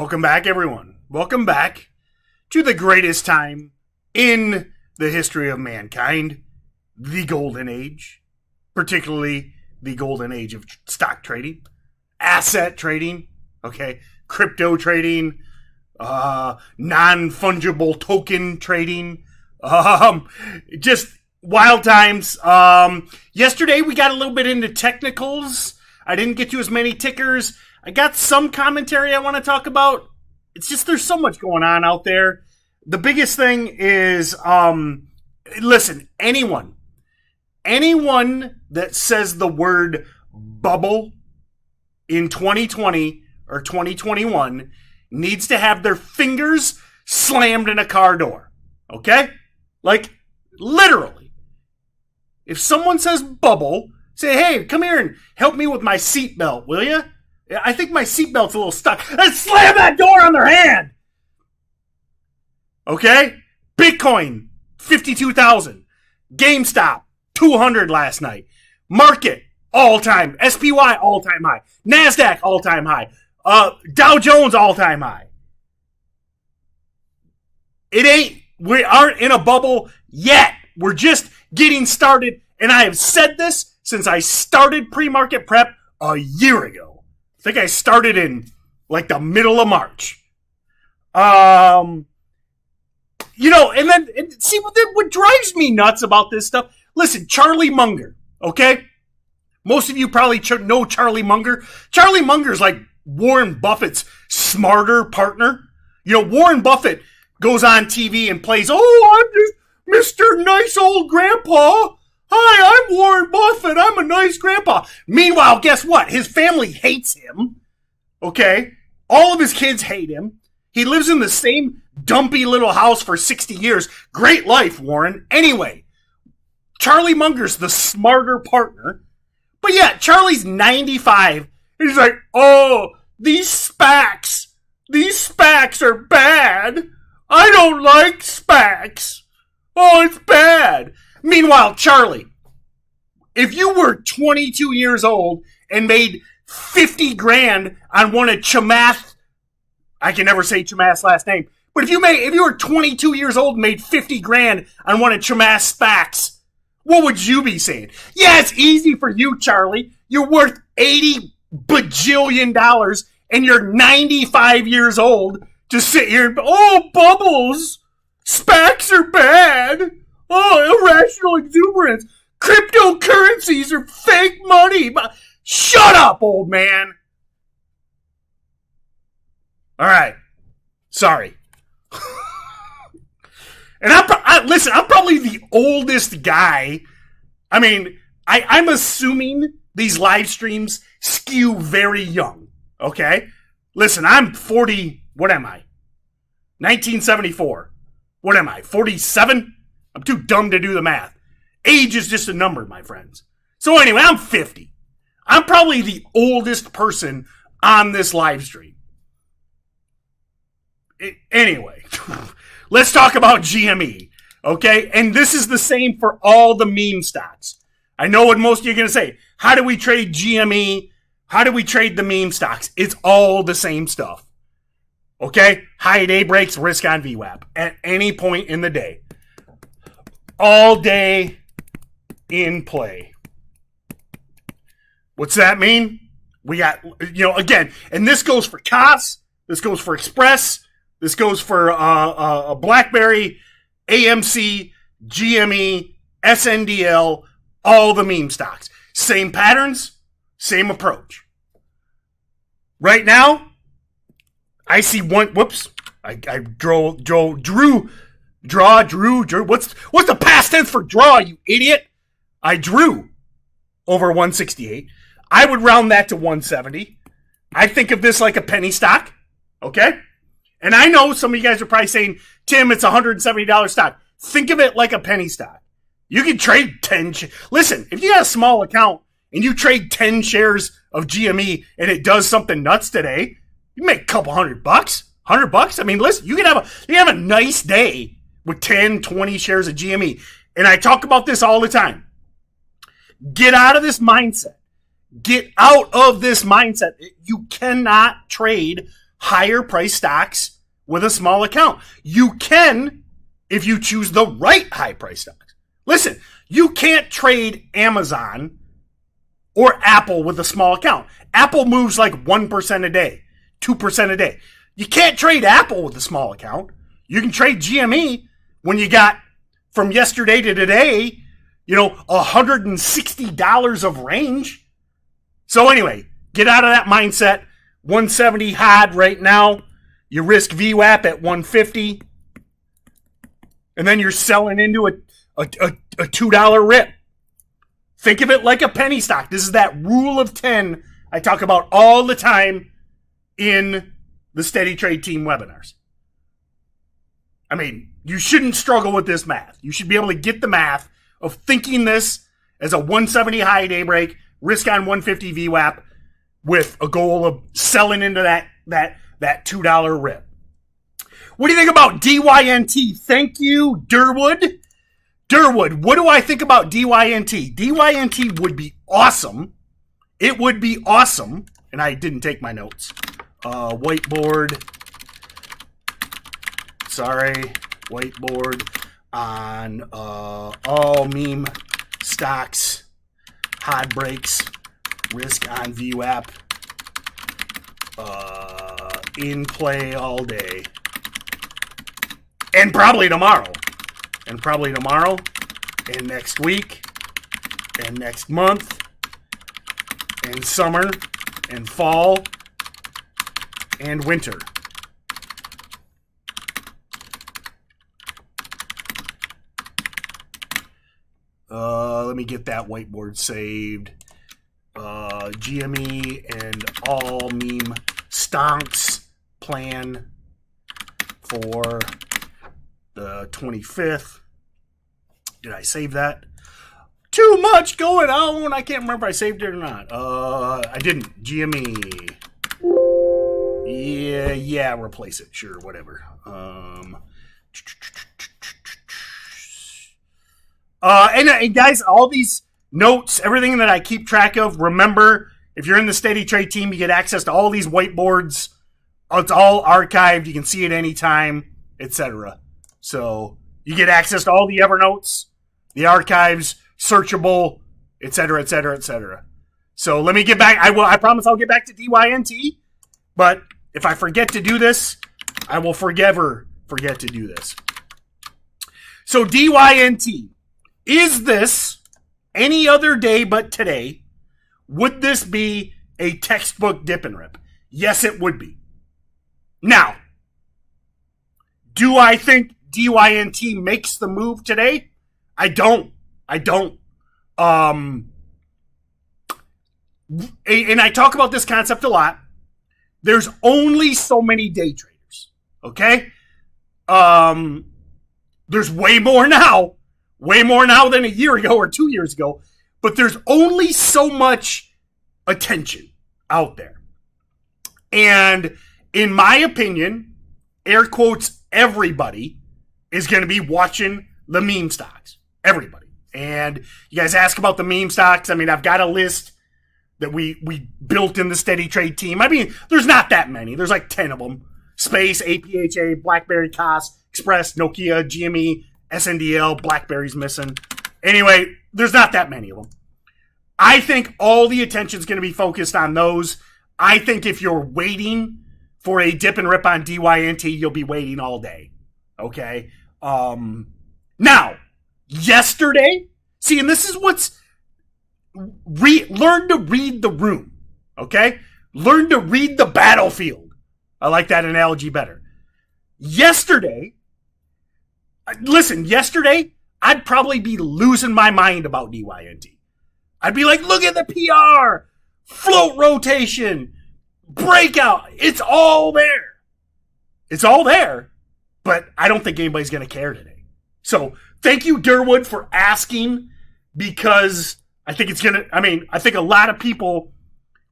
Welcome back, everyone. Welcome back to the greatest time in the history of mankind, the golden age, particularly the golden age of stock trading, asset trading, crypto trading, non-fungible token trading, just wild times. Yesterday we got a little bit into technicals. I didn't get to as many tickers. I got some commentary I want to talk about. It's just there's so much going on out there. The biggest thing is, listen, anyone that says the word bubble in 2020 or 2021 needs to have their fingers slammed in a car door. Okay? Like, literally. If someone says bubble, say, hey, come here and help me with my seatbelt, will you? I think my seatbelt's a little stuck. And slam that door on their hand! Okay? Bitcoin, 52,000. GameStop, 200 last night. Market, all-time. SPY, all-time high. NASDAQ, all-time high. Dow Jones, all-time high. We aren't in a bubble yet. We're just getting started. And I have said this since I started pre-market prep a year ago. I think I started in like the middle of March. And see what drives me nuts about this stuff. Listen, Charlie Munger, okay? Most of you probably know Charlie Munger. Charlie Munger's like Warren Buffett's smarter partner. Warren Buffett goes on TV and plays, I'm just Mr. Nice Old Grandpa. Hi, I'm Warren Buffett. I'm a nice grandpa. Meanwhile, guess what? His family hates him. Okay? All of his kids hate him. He lives in the same dumpy little house for 60 years. Great life, Warren. Anyway, Charlie Munger's the smarter partner. But yeah, Charlie's 95. And he's like, these SPACs are bad. I don't like SPACs. It's bad. Meanwhile, Charlie, if you were 22 years old and made 50 grand on one of Chamath, I can never say Chamath's last name, but if you were 22 years old and made 50 grand on one of Chamath's SPACs, what would you be saying? Yeah, it's easy for you, Charlie. You're worth $80 bajillion and you're 95 years old to sit here and, bubbles, SPACs are bad. Irrational exuberance. Cryptocurrencies are fake money. Shut up, old man. All right. Sorry. And I'm probably the oldest guy. I mean, I'm assuming these live streams skew very young. Okay? Listen, I'm 40. What am I? 1974. What am I? 47? I'm too dumb to do the math. Age is just a number, my friends. So anyway, I'm 50. I'm probably the oldest person on this live stream. Anyway, let's talk about GME, okay? And this is the same for all the meme stocks. I know what most of you are going to say. How do we trade GME? How do we trade the meme stocks? It's all the same stuff, okay? High day breaks, risk on VWAP at any point in the day. All day in play. What's that mean? We got, again, and this goes for Koss, this goes for Express, this goes for BlackBerry, AMC, GME, SNDL, all the meme stocks. Same patterns, same approach. Right now, I see one, whoops, I drew. What's the past tense for draw, you idiot? I drew over 168. I would round that to 170. I think of this like a penny stock, okay? And I know some of you guys are probably saying, Tim, it's a $170 stock. Think of it like a penny stock. You can trade 10. Listen, if you got a small account and you trade 10 shares of GME and it does something nuts today, you make a couple $100. $100? I mean, listen, you can have a nice day with 10, 20 shares of GME. And I talk about this all the time. Get out of this mindset. Get out of this mindset. You cannot trade higher price stocks with a small account. You can if you choose the right high price stocks. Listen, you can't trade Amazon or Apple with a small account. Apple moves like 1% a day, 2% a day. You can't trade Apple with a small account. You can trade GME when you got from yesterday to today, $160 of range. So anyway, get out of that mindset. 170 HOD right now. You risk VWAP at 150. And then you're selling into a $2 rip. Think of it like a penny stock. This is that rule of 10 I talk about all the time in the Steady Trade Team webinars. I mean, you shouldn't struggle with this math. You should be able to get the math of thinking this as a 170 high day break, risk on 150 VWAP with a goal of selling into that $2 rip. What do you think about DYNT? Thank you, Durwood. Durwood, what do I think about DYNT? DYNT would be awesome. It would be awesome. And I didn't take my notes. Whiteboard. Sorry. Whiteboard on all meme stocks. HOD breaks. Risk on VWAP. In play all day. And probably tomorrow. And probably tomorrow. And next week. And next month. And summer. And fall. And winter. Let me get that whiteboard saved. GME and all meme stonks plan for the 25th. Did I save that? Too much going on. I can't remember if I saved it or not. I didn't. GME. Yeah, replace it. Sure, whatever. And guys, all these notes, everything that I keep track of, remember, if you're in the Steady Trade Team, you get access to all these whiteboards. It's all archived. You can see it anytime, etc. So you get access to all the Evernotes, the archives, searchable, etc., etc., etc. So let me get back. I promise I'll get back to DYNT. But if I forget to do this, I will forever forget to do this. So DYNT. Is this any other day but today? Would this be a textbook dip and rip? Yes, it would be. Now, do I think DYNT makes the move today? I don't. And I talk about this concept a lot. There's only so many day traders. Okay? There's way more now. Way more now than a year ago or 2 years ago. But there's only so much attention out there. And in my opinion, air quotes, everybody is going to be watching the meme stocks. Everybody. And you guys ask about the meme stocks. I mean, I've got a list that we built in the Steady Trade Team. I mean, there's not that many. There's like 10 of them. Space, APHA, BlackBerry, Koss, Express, Nokia, GME, SNDL, BlackBerry's missing. Anyway, there's not that many of them. I think all the attention is going to be focused on those. I think if you're waiting for a dip and rip on DYNT, you'll be waiting all day. Okay? Now, yesterday, see, and this is what's... learn to read the room. Okay? Learn to read the battlefield. I like that analogy better. Yesterday, I'd probably be losing my mind about DYNT. I'd be like, look at the PR, float rotation, breakout. It's all there. It's all there, but I don't think anybody's going to care today. So thank you, Durwood, for asking, because I think I think a lot of people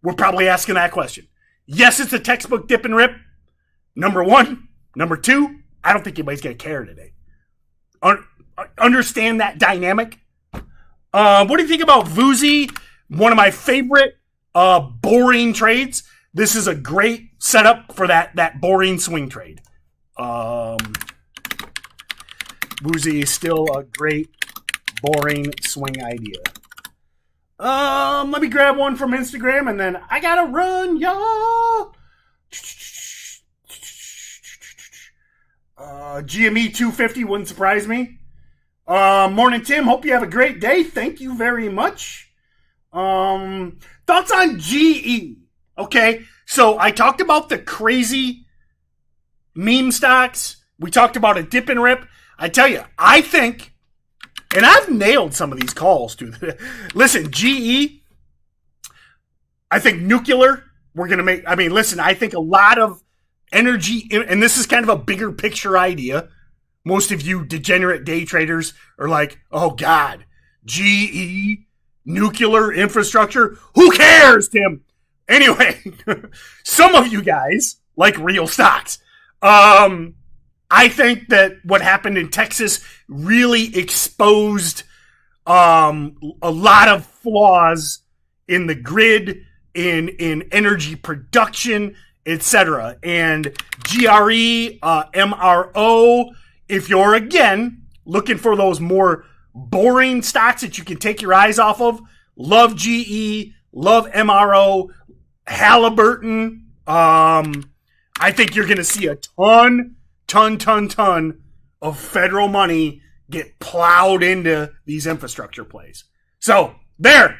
were probably asking that question. Yes, it's a textbook dip and rip. Number one. Number two, I don't think anybody's going to care today. Understand that dynamic. What do you think about VWAP? One of my favorite boring trades. this is a great setup for that boring swing trade. Woozy is still a great boring swing idea. Let me grab one from Instagram and then I gotta run, y'all. GME 250 wouldn't surprise me. Morning, Tim. Hope you have a great day. Thank you very much. Thoughts on GE? Okay, so I talked about the crazy meme stocks. We talked about a dip and rip. I tell you, I think, and I've nailed some of these calls too. Listen, GE, I think nuclear, we're going to make, I think a lot of energy, and this is kind of a bigger picture idea. Most of you degenerate day traders are like, oh God, GE, nuclear infrastructure, who cares, Tim? Anyway, some of you guys like real stocks. I think that what happened in Texas really exposed a lot of flaws in the grid, in energy production, etc. And GRE, MRO, if you're, again, looking for those more boring stocks that you can take your eyes off of, love GE, love MRO, Halliburton. I think you're going to see a ton of federal money get plowed into these infrastructure plays. So, there.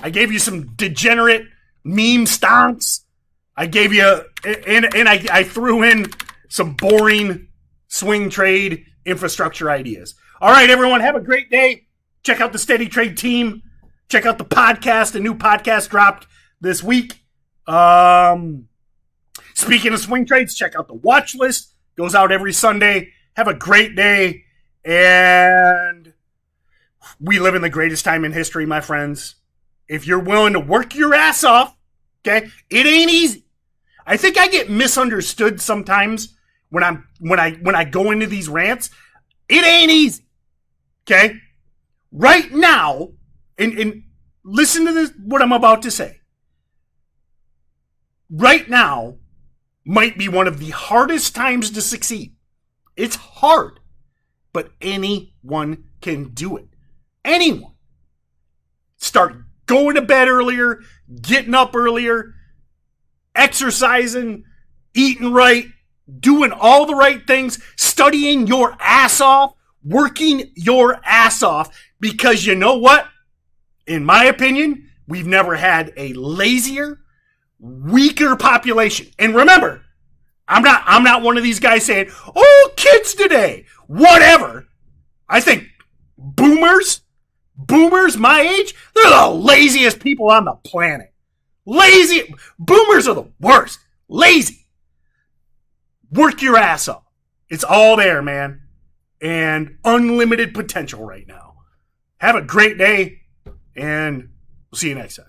I gave you some degenerate meme stocks. I gave you, and I threw in some boring swing trade infrastructure ideas. All right, everyone, have a great day. Check out the Steady Trade team. Check out the podcast. A new podcast dropped this week. Speaking of swing trades, check out the watch list. Goes out every Sunday. Have a great day. And we live in the greatest time in history, my friends. If you're willing to work your ass off, okay, it ain't easy. I think I get misunderstood sometimes when I go into these rants. It ain't easy. Okay? Right now, and listen to this, what I'm about to say. Right now might be one of the hardest times to succeed. It's hard, but anyone can do it. Anyone. Start going to bed earlier, getting up earlier, exercising, eating right, doing all the right things, studying your ass off, working your ass off, because you know what? In my opinion, we've never had a lazier, weaker population. And remember, I'm not one of these guys saying, oh, kids today, whatever. I think boomers my age, they're the laziest people on the planet. Lazy. Boomers are the worst. Lazy. Work your ass off. It's all there, man. And unlimited potential right now. Have a great day, and we'll see you next time.